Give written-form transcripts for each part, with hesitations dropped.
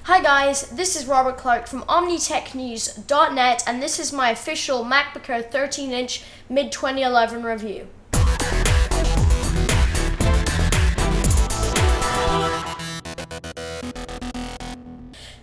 Hi guys, this is Robert Clark from OmniTechNews.net, and this is my official MacBook Air 13-inch mid-2011 review.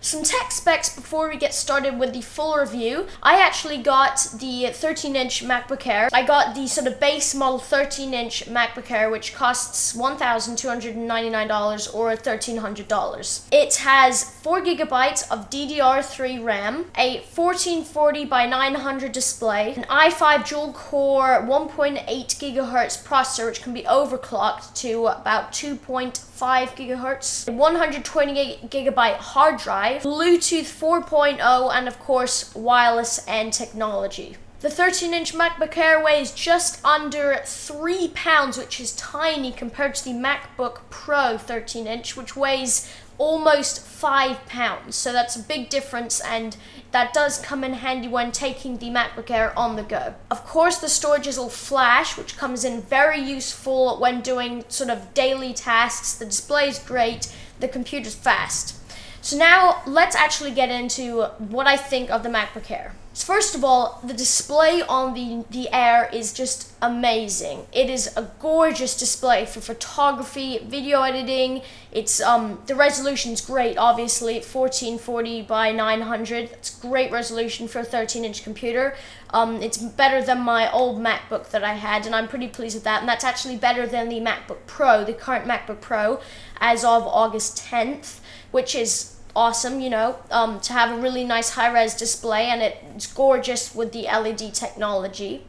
Some tech specs before we get started with the full review. I actually got the 13-inch MacBook Air. I got the sort of base model 13-inch MacBook Air, which costs $1,299 or $1,300. It has 4 GB of DDR3 RAM, a 1440 by 900 display, an i5 dual-core 1.8 GHz processor, which can be overclocked to about 2.5 GHz, a 128 GB hard drive, Bluetooth 4.0, and of course wireless and technology. The 13-inch MacBook Air weighs just under 3 pounds, which is tiny compared to the MacBook Pro 13-inch, which weighs almost 5 pounds. So that's a big difference, and that does come in handy when taking the MacBook Air on the go. Of course, the storage is all flash, which comes in very useful when doing sort of daily tasks. The display is great, the computer's fast. So now let's actually get into what I think of the MacBook Air. So first of all, the display on the Air is just amazing. It is a gorgeous display for photography, video editing. It's the resolution's great, obviously, 1440 by 900. It's great resolution for a 13-inch computer. It's better than my old MacBook that I had, and I'm pretty pleased with that. And that's actually better than the MacBook Pro, the current MacBook Pro, as of August 10th, which is awesome, to have a really nice high-res display, and it's gorgeous with the LED technology.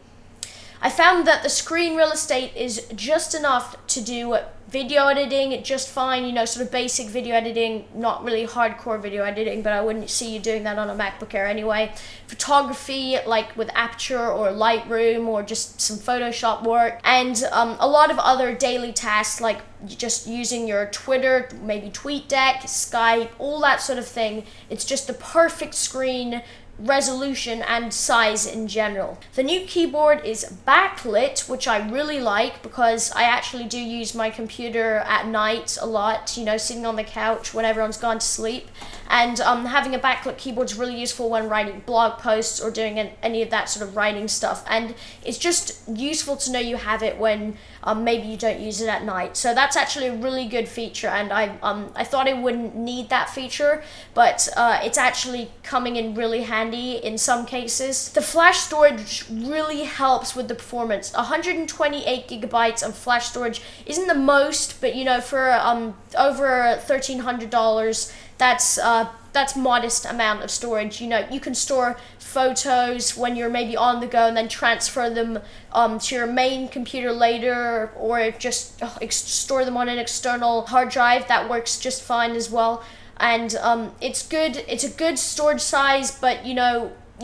I found that the screen real estate is just enough to do video editing just fine, sort of basic video editing, not really hardcore video editing, but I wouldn't see you doing that on a MacBook Air anyway. Photography, like with Aperture or Lightroom or just some Photoshop work, and a lot of other daily tasks like just using your Twitter, maybe TweetDeck, Skype, all that sort of thing. It's just the perfect screen resolution and size in general. The new keyboard is backlit, which I really like because I actually do use my computer at night a lot, sitting on the couch when everyone's gone to sleep. And having a backlit keyboard is really useful when writing blog posts or doing any of that sort of writing stuff. And it's just useful to know you have it when maybe you don't use it at night. So that's actually a really good feature, and I thought I wouldn't need that feature, but it's actually coming in really handy in some cases. The flash storage really helps with the performance. 128 gigabytes of flash storage isn't the most, but for over $1,300, that's modest amount of storage. You can store photos when you're maybe on the go and then transfer them to your main computer later, or just store them on an external hard drive. That works just fine as well. And it's good. It's a good storage size, but you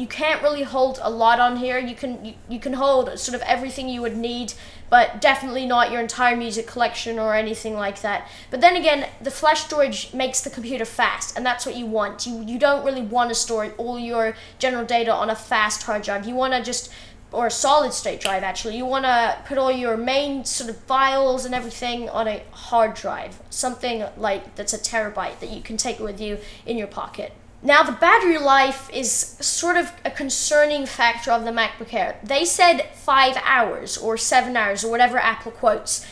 can't really hold a lot on here. You can hold sort of everything you would need, but definitely not your entire music collection or anything like that. But then again, the flash storage makes the computer fast, and that's what you want. You don't really want to store all your general data on a fast hard drive. You want to or a solid state drive actually. You want to put all your main sort of files and everything on a hard drive, something like that's a terabyte that you can take with you in your pocket. Now, the battery life is sort of a concerning factor of the MacBook Air. They said 5 hours or 7 hours or whatever Apple quotes.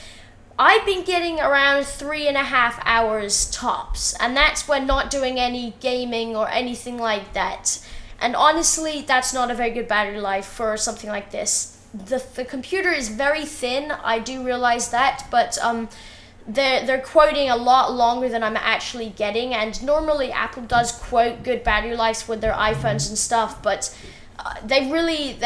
I've been getting around 3.5 hours tops, and that's when not doing any gaming or anything like that. And honestly, that's not a very good battery life for something like this. The computer is very thin, I do realize that, but they're quoting a lot longer than I'm actually getting, and normally Apple does quote good battery lives with their iPhones and stuff, but they've really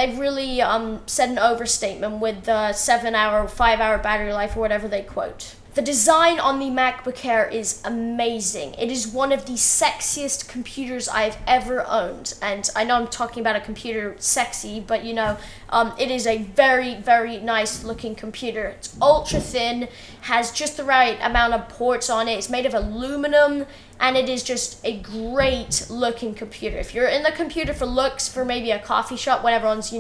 said an overstatement with the 7-hour, 5-hour battery life or whatever they quote. The design on the MacBook Air is amazing. It is one of the sexiest computers I've ever owned. And I know I'm talking about a computer sexy, but it is a very, very nice looking computer. It's ultra thin, has just the right amount of ports on it. It's made of aluminum, and it is just a great looking computer. If you're in the computer for looks, for maybe a coffee shop when everyone's,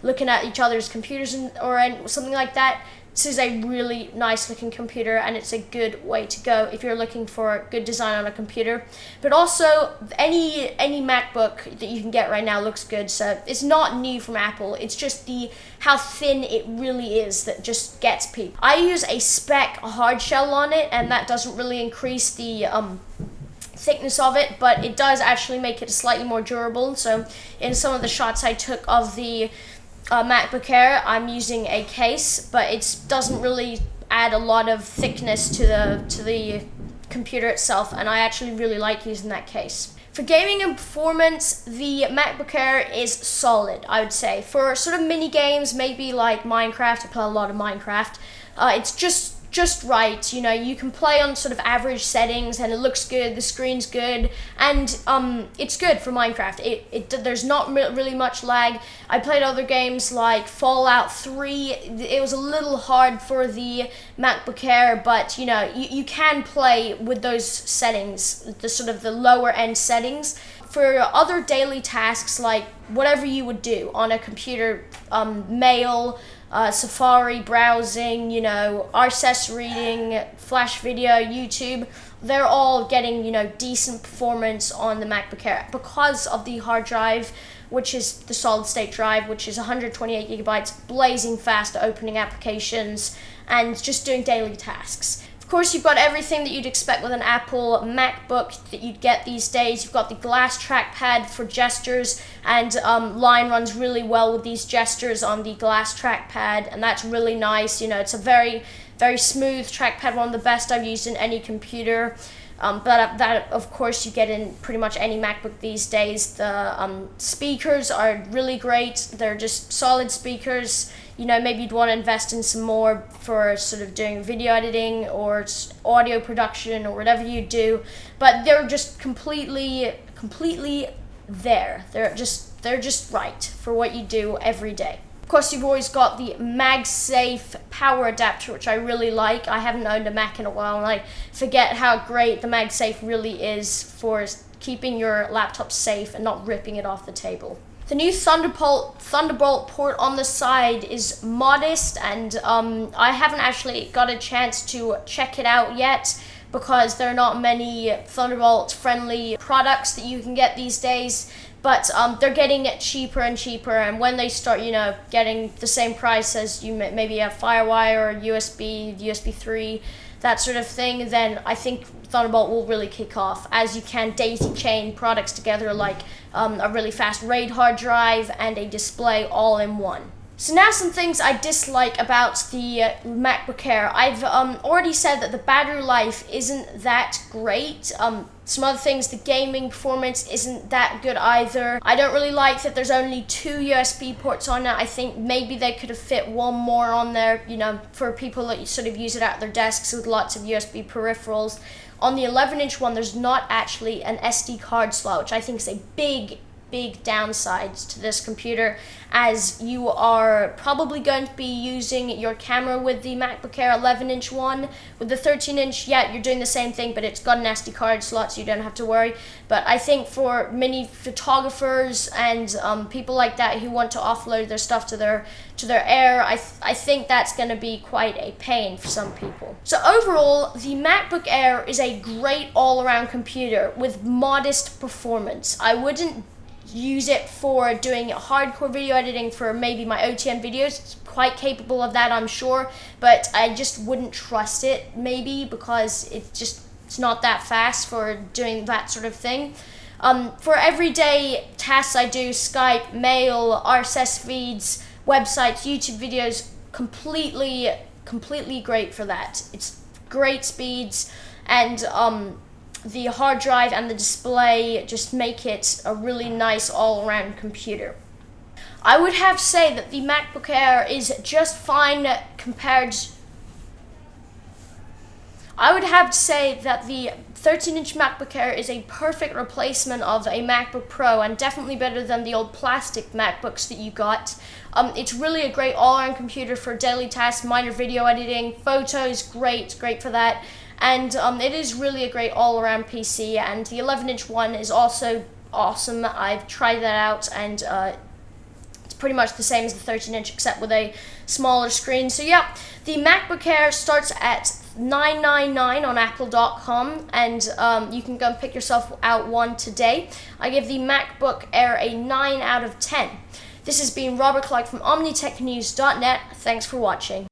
looking at each other's computers or something like that, This is a really nice looking computer, and it's a good way to go if you're looking for good design on a computer. But also, any MacBook that you can get right now looks good, so it's not new from Apple. It's just how thin it really is that just gets people. I use a spec hard shell on it, and that doesn't really increase the thickness of it, but it does actually make it slightly more durable. So in some of the shots I took of the MacBook Air, I'm using a case, but it doesn't really add a lot of thickness to the computer itself, and I actually really like using that case. For gaming and performance, the MacBook Air is solid, I would say. For sort of mini games, maybe like Minecraft, I play a lot of Minecraft, it's just right. You know, you can play on sort of average settings and it looks good, the screen's good, and it's good for Minecraft. There's not really much lag. I played other games like Fallout 3. It was a little hard for the MacBook Air, but you know, you can play with those settings, the sort of the lower end settings. For other daily tasks, like whatever you would do on a computer, mail, Safari browsing, you know, RSS reading, Flash video, YouTube, they're all getting, you know, decent performance on the MacBook Air because of the hard drive, which is the solid state drive, which is 128 gigabytes, blazing fast at opening applications and just doing daily tasks. Of course, you've got everything that you'd expect with an Apple MacBook that you'd get these days. You've got the glass trackpad for gestures, and line runs really well with these gestures on the glass trackpad, and that's really nice. You know, it's a very, very smooth trackpad, one of the best I've used in any computer. But that, of course, you get in pretty much any MacBook these days. The speakers are really great. They're just solid speakers. You know, maybe you'd want to invest in some more for sort of doing video editing or audio production or whatever you do. But they're just completely there. They're just right for what you do every day. Of course, you've always got the MagSafe power adapter, which I really like. I haven't owned a Mac in a while, and I forget how great the MagSafe really is for keeping your laptop safe and not ripping it off the table. The new Thunderbolt port on the side is modest, and I haven't actually got a chance to check it out yet because there are not many Thunderbolt-friendly products that you can get these days. But they're getting it cheaper and cheaper, and when they start, you know, getting the same price as you maybe a FireWire or USB 3, that sort of thing, then I think Thunderbolt will really kick off, as you can daisy chain products together like a really fast RAID hard drive and a display all in one. So now some things I dislike about the MacBook Air. I've already said that the battery life isn't that great. Some other things, the gaming performance isn't that good either. I don't really like that there's only 2 USB ports on it. I think maybe they could have fit one more on there, you know, for people that sort of use it at their desks with lots of USB peripherals. On the 11-inch one, there's not actually an SD card slot, which I think is a big downside to this computer, as you are probably going to be using your camera with the MacBook Air 11-inch one. With the 13-inch, yeah, you're doing the same thing, but it's got an SD card slot, so you don't have to worry. But I think for many photographers and people like that who want to offload their stuff to their Air, I think that's going to be quite a pain for some people. So overall, the MacBook Air is a great all-around computer with modest performance. I wouldn't use it for doing hardcore video editing for maybe my OTM videos. It's quite capable of that, I'm sure, but I just wouldn't trust it maybe because it's not that fast for doing that sort of thing. For everyday tasks I do, Skype, mail, RSS feeds, websites, YouTube videos, completely great for that. It's great speeds, and the hard drive and the display just make it a really nice all-around computer. I would have to say that the MacBook Air is just fine compared. I would have to say that the 13-inch MacBook Air is a perfect replacement of a MacBook Pro, and definitely better than the old plastic MacBooks that you got. It's really a great all-around computer for daily tasks, minor video editing, photos, great for that. And it is really a great all-around PC, and the 11-inch one is also awesome. I've tried that out, and It's pretty much the same as the 13-inch except with a smaller screen. So yeah, the MacBook Air starts at $999 on apple.com, and you can go and pick yourself out one today. I give the MacBook Air a 9 out of 10. This has been Robert Clark from OmniTechNews.net. Thanks for watching.